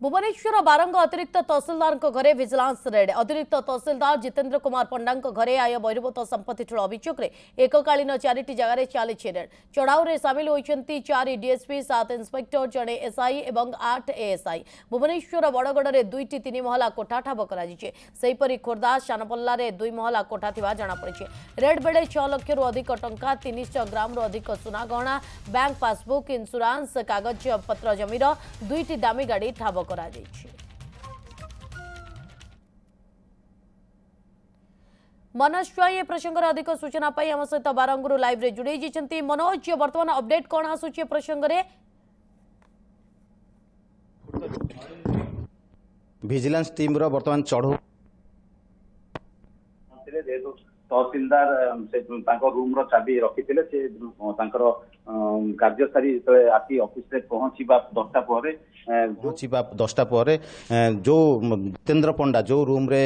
भुवनेश्वर बारंग अतिरिक्त तहसिलदार घरे vigilance red. अतिरिक्त तहसिलदार जितेंद्र कुमार पंडा घरे आय बहिर्भूत संपत्ति ठूल अभियोग में एककालीन 4टी जगह चली रेड। चढ़ाऊ में सामिल होती 4 डीएसपी 7 इन्स्पेक्टर जड़े एसआई और 8 एएसआई। भुवनेश्वर बड़गड़ में 2टी 3 महला कोठा ठाब कर खोर्धा सानपल्ला 2 महला कोठा जमापड़ी। रेड बेले 6 लाख अधिक टंका 300 ग्राम अधिक सुना गहना बैंक पासबुक इन्शुरांस कागज पत्र जमीर 2टी दामी गाड़ी ठाब मनोज चुआई ए प्रसंग अधिक सूचना पाई आम सहित बारंगुरु लाइव रे जुड़े जाइछन्ती। मनोज वर्तमान अपडेट कौन आसुची प्रसंग रे? विजिलेंस टीम रो वर्तमान चढ़ू तहसीलदार से रूम रो चाबी रखी से कार्य सारी आसी ऑफिस रे पहुंचीबा 10टा पर जो जितेंद्र पंडा जो रूम रे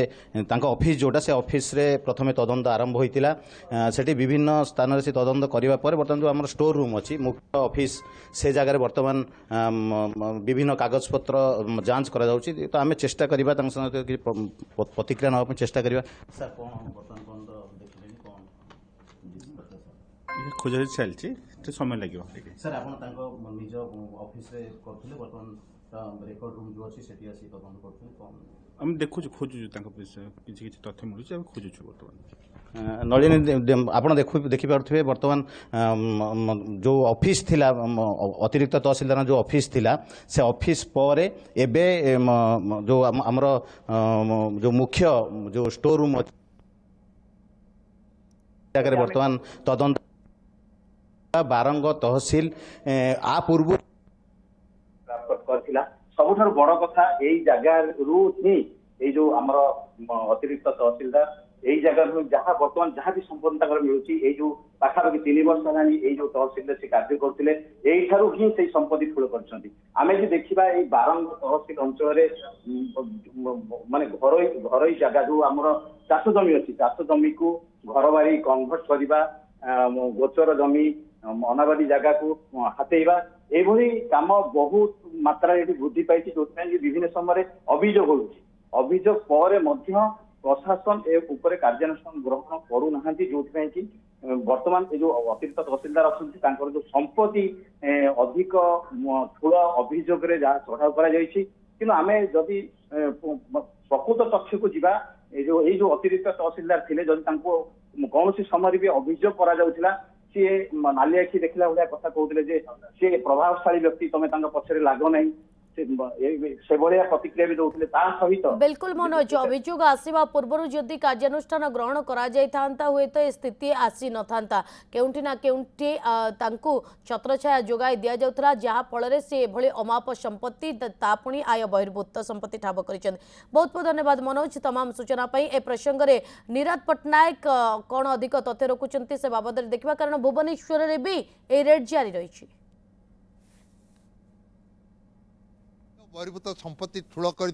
तांका ऑफिस जोटा से ऑफिस रे प्रथमे तदंत आरंभ होइतिला। सेठी विभिन्न स्थान रे से तदंत करिबा पर वर्तमान जो हमर स्टोर रूम अछि मुख्य ऑफिस से जगह रे वर्तमान विभिन्न कागज पत्र जांच करा जाउची। तो आमे चेष्टा करिबा तांका संगे प्रतिक्रिया नबा चेष्टा करिबा। सर कोन वर्तमान कोन देखिलेनी कोन खोजा चलछि समय लगे सर आप निज ऑफिस रे करथले वर्तमान रेकॉर्ड रूम जो अछि सेठी आसी तदंत करथले कोन हम देखु खोजु किछि तथ्य मिलुछि हम खोजु वर्तमान नलिनी आप देखि पारथुबे वर्तमान जो ऑफिस थिला अतिरिक्त तहसीलदार जो ऑफिस थिला से ऑफिस पर एबे जो हमर जो मुख्य जो स्टोर रूम जगह वर्तमान तदंत बारंग तहसील आ पूर्व सबुठ बड़ कथा यही जगह जो आमर अतिरिक्त तहसीलदार यही जगह जहाँ बर्तमान जहाँ भी संपत्ति मिलूँ जो पाखापाखि 3 वर्ष है जो तहसील से कार्य करते ही से संपत्ति ठूल कर देखा बारंग तहसील अंचल माने घर जगह जो आम चाष जमी अच्छी चाष जमी को घर बाड़ी कन्भर्ट करवा गोचर जमी अनाबादी जगह को हाथेवा एभली काम बहुत मात्रा वृद्धि पाई जो विभिन्न समय अभियोग अभियोग पर प्रशासन ए कार्यानुष्ठान ग्रहण करूना जो वर्तमान जो अतिरिक्त तहसीलदार अच्छा जो संपत्ति अधिक ठूल अभियोग चढ़ाऊ कर आम जदि प्रकृत तथ्य को जीवा जो अतिरिक्त तहसीलदार थे जदि कौन समय भी अभियोग करा सी नाली आखि देखला भाया कथा कहते सी प्रभावशाली व्यक्ति तुम पछरे लाग नहीं से प्रतिक्रिया भी दौले सहित बिल्कुल मनोज अभियोग आसवा पूर्व जदि कार्यानुष्ठान ग्रहण करा हुए तो स्थिति आसी न केउंठी ना केउंठी छत्रछाया जोगाई दि जाउथला जहाँ फल से एभली अमाप संपत्ति पुणी आय बहिर्भूत संपत्ति ठाब कर। बहुत बहुत धन्यवाद मनोज तमाम सूचना पाई। ए प्रसंग में निराद पट्टनायक कौन अधिक तथ्य रखुंट से बाबद देखा कारण भुवनेश्वर में भी ए रेड जारी रही। बहिर्भूत संपत्ति ठूल कर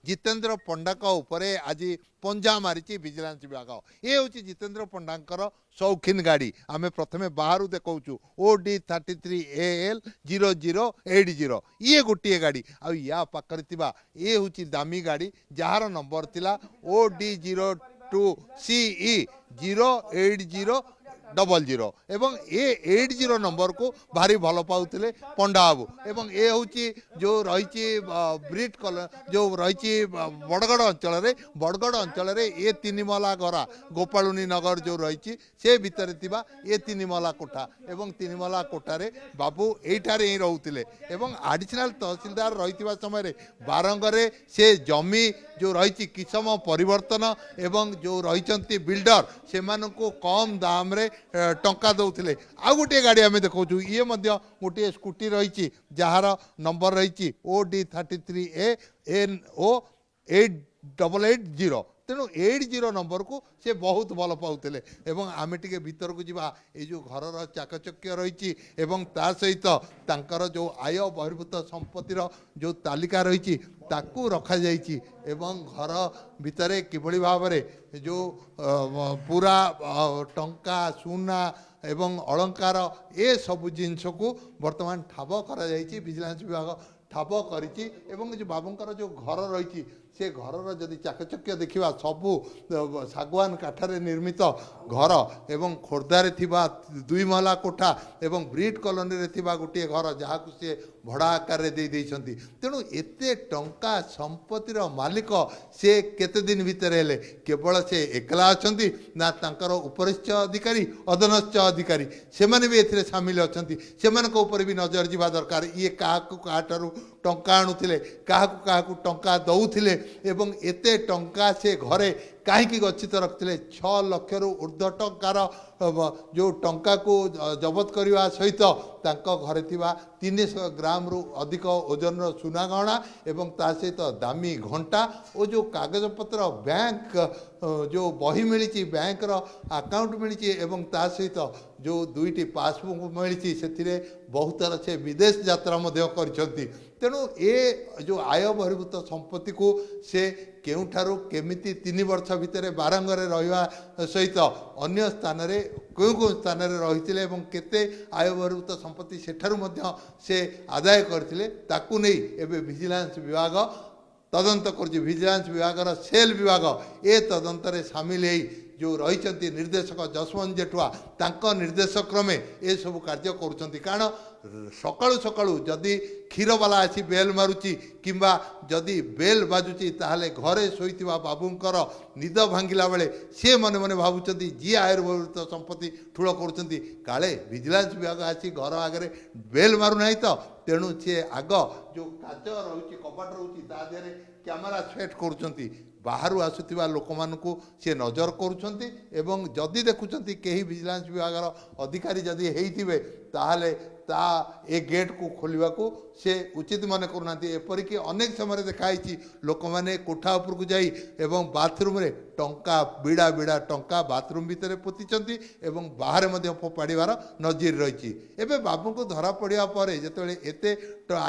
जितेंद्र पंडा उपरे आज पंजा मारी विजिलेंस विभाग। ये हूँ जितेंद्र पंडा शौकीन गाड़ी आम प्रथमे बाहर देखु OD 33AL 0080 ये गोटे गाड़ी आ पाखे ये हूँ दामी गाड़ी जार नंबर थिला OD 02CE 08000 एवं ए 80 नंबर को भारी भल पाउले पंडा बाबू एवं ये हूँ जो रही ब्रिट कलर जो रही बड़गड़ अंचल ये 3 महला घरा गोपालुनी नगर जो रही से भितर ये 3 महला कोठा एवं 3 महला कोठारे बाबू यहीठारे ही रोते एवं एडिशनल तहसीलदार रही समय बारंगरे से जमी जो रही किसम परिवर्तन एवं जो रही बिल्डर से कम दाम रे टंका दौले आ गोटे गाड़ी आम देखु ये गोटे स्कूटी रही जार नंबर रही OD 33ANO 8880 तेणु 80 नंबर को से बहुत भल पाउले एवं आम टे भीतर को जीवा ये जो घर चाकचक्य रही ता सहित तांकर जो आय बहिर्भूत संपत्तिर जो तालिका रही ताकू रखा जाइछि एवं घर भितर किभली भाव जो पूरा टंका सुना एवं अलंकार ए सब जिनस को वर्तमान ठाब करा जाइछि विजिलेंस विभाग ଠାବ କରିଛି ଏବଂ ଯେ ବାବୁଙ୍କର ଯେଉଁ ଘର ରହିଛି ସେ ଘରର ଯଦି ଚାକଚକ୍ୟ ଦେଖିବା ସବୁ ଶାଗୁଆନ କାଠରେ ନିର୍ମିତ ଘର ଏବଂ ଖୋର୍ଦ୍ଧାରେ ଥିବା 2 ମହଲା କୋଠା ଏବଂ ବ୍ରିଟ୍ କଲୋନୀରେ ଥିବା ଗୋଟିଏ ଘର ଯାହାକୁ ସେ ଭଡ଼ା ଆକାରରେ ଦେଇଛନ୍ତି। ତେଣୁ ଏତେ ଟଙ୍କା ସମ୍ପତ୍ତିର ମାଲିକ ସେ କେତେ ଦିନ ଭିତରେ ହେଲେ? କେବଳ ସେ ଏକଲା ଅଛନ୍ତି ନା ତାଙ୍କର ଉପରିସ୍ଥ ଅଧିକାରୀ ଅଧନସ୍ଥ ଅଧିକାରୀ ସେମାନେ ବି ଏଥିରେ ସାମିଲ ଅଛନ୍ତି? ସେମାନଙ୍କ ଉପରେ ବି ନଜର ଯିବା ଦରକାର। ଇଏ କାହାକୁ କାହାଠାରୁ ଟଙ୍କା ଆଣୁଥିଲେ, କାହାକୁ କାହାକୁ ଟଙ୍କା ଦେଉଥିଲେ ଏବଂ ଏତେ ଟଙ୍କା ସେ ଘରେ କାହିଁକି ଗଚ୍ଛିତ ରଖିଥିଲେ? 6 ଲକ୍ଷରୁ ଉର୍ଦ୍ଧ୍ୱ ଟଙ୍କାର ଯେଉଁ ଟଙ୍କାକୁ ଜବତ କରିବା ସହିତ ତାଙ୍କ ଘରେ ଥିବା 300 ଗ୍ରାମରୁ ଅଧିକ ଓଜନର ସୁନା ଗହଣା ଏବଂ ତା ସହିତ ଦାମୀ ଘଣ୍ଟା ଓ ଯେଉଁ କାଗଜପତ୍ର ବ୍ୟାଙ୍କ ଯେଉଁ ବହି ମିଳିଛି, ବ୍ୟାଙ୍କର ଆକାଉଣ୍ଟ ମିଳିଛି ଏବଂ ତା ସହିତ ଯେଉଁ 2ଟି ପାସବୁକ୍ ମିଳିଛି ସେଥିରେ ବହୁତର ସେ ବିଦେଶ ଯାତ୍ରା ମଧ୍ୟ କରିଛନ୍ତି। ତେଣୁ ଏ ଯେଉଁ ଆୟ ବହିର୍ଭୂତ ସମ୍ପତ୍ତିକୁ ସେ କେଉଁଠାରୁ କେମିତି 3 ବର୍ଷ ଭିତରେ ବାରଙ୍ଗରେ ରହିବା ସହିତ ଅନ୍ୟ ସ୍ଥାନରେ କେଉଁ ସ୍ଥାନରେ ରହିଥିଲେ ଏବଂ କେତେ ଆୟ ବହିର୍ଭୂତ ସମ୍ପତ୍ତି ସେଠାରୁ ମଧ୍ୟ ସେ ଆଦାୟ କରିଥିଲେ ତାକୁ ନେଇ ଏବେ ଭିଜିଲାନ୍ସ ବିଭାଗ ତଦନ୍ତ କରୁଛି। ଭିଜିଲାନ୍ସ ବିଭାଗର ସେଲ୍ ବିଭାଗ ଏ ତଦନ୍ତରେ ସାମିଲ ହେଇ ଯେଉଁ ରହିଛନ୍ତି ନିର୍ଦ୍ଦେଶକ ଯଶବନ୍ତ ଜେଠୁଆ ତାଙ୍କ ନିର୍ଦ୍ଦେଶ କ୍ରମେ ଏସବୁ କାର୍ଯ୍ୟ କରୁଛନ୍ତି। କାରଣ ସକାଳୁ ସକାଳୁ ଯଦି କ୍ଷୀରବାଲା ଆସି ବେଲ୍ ମାରୁଛି କିମ୍ବା ଯଦି ବେଲ୍ ବାଜୁଛି ତାହେଲେ ଘରେ ଶୋଇଥିବା ବାବୁଙ୍କର ନିଦ ଭାଙ୍ଗିଲା ବେଳେ ସିଏ ମନେ ମନେ ଭାବୁଛନ୍ତି ଯିଏ ଆୟୁର୍ବେଦ ସମ୍ପତ୍ତି ଠୁଳ କରୁଛନ୍ତି କାଳେ ଭିଜିଲାନ୍ସ ବିଭାଗ ଆସି ଘର ଆଗରେ ବେଲ୍ ମାରୁନାହିଁ ତ। ତେଣୁ ସିଏ ଆଗ ଯେଉଁ କାଚ ରହୁଛି କବାଟ ରହୁଛି ତା ଦେହରେ କ୍ୟାମେରା ସେଟ୍ କରୁଛନ୍ତି। ବାହାରୁ ଆସୁଥିବା ଲୋକମାନଙ୍କୁ ସେ ନଜର କରୁଛନ୍ତି ଏବଂ ଯଦି ଦେଖୁଛନ୍ତି କେହି ଭିଜିଲାନ୍ସ ବିଭାଗର ଅଧିକାରୀ ଯଦି ହେଇଥିବେ ତାହେଲେ ତା ଏ ଗେଟ୍କୁ ଖୋଲିବାକୁ ସେ ଉଚିତ ମନେ କରୁନାହାନ୍ତି। ଏପରିକି ଅନେକ ସମୟରେ ଦେଖାହେଇଛି ଲୋକମାନେ କୋଠା ଉପରକୁ ଯାଇ ଏବଂ ବାଥରୁମ୍ରେ ଟଙ୍କା ବିଡ଼ା ବିଡ଼ା ଟଙ୍କା ବାଥରୁମ୍ ଭିତରେ ପୋତିଛନ୍ତି ଏବଂ ବାହାରେ ମଧ୍ୟ ଫୋପାଡ଼ିବାର ନଜିର ରହିଛି। ଏବେ ବାବୁଙ୍କୁ ଧରା ପଡ଼ିବା ପରେ ଯେତେବେଳେ ଏତେ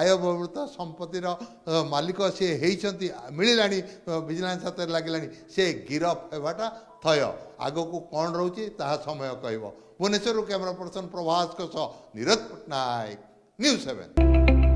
ଆୟ ବହିର୍ଭୂତ ସମ୍ପତ୍ତିର ମାଲିକ ସେ ହେଇଛନ୍ତି ମିଳିଲାଣି, ଭିଜିଲାନ୍ସ ହାତରେ ଲାଗିଲାଣି, ସେ ଗିରଫ ହେବାଟା ଥୟ। ଆଗକୁ କ'ଣ ରହୁଛି ତାହା ସମୟ କହିବ। ଭୁବନେଶ୍ୱରରୁ କ୍ୟାମେରା ପର୍ସନ ପ୍ରଭାସଙ୍କ ସହ ନିରଜ ପଟ୍ଟନାୟକ, ନ୍ୟୁଜ୍ 7।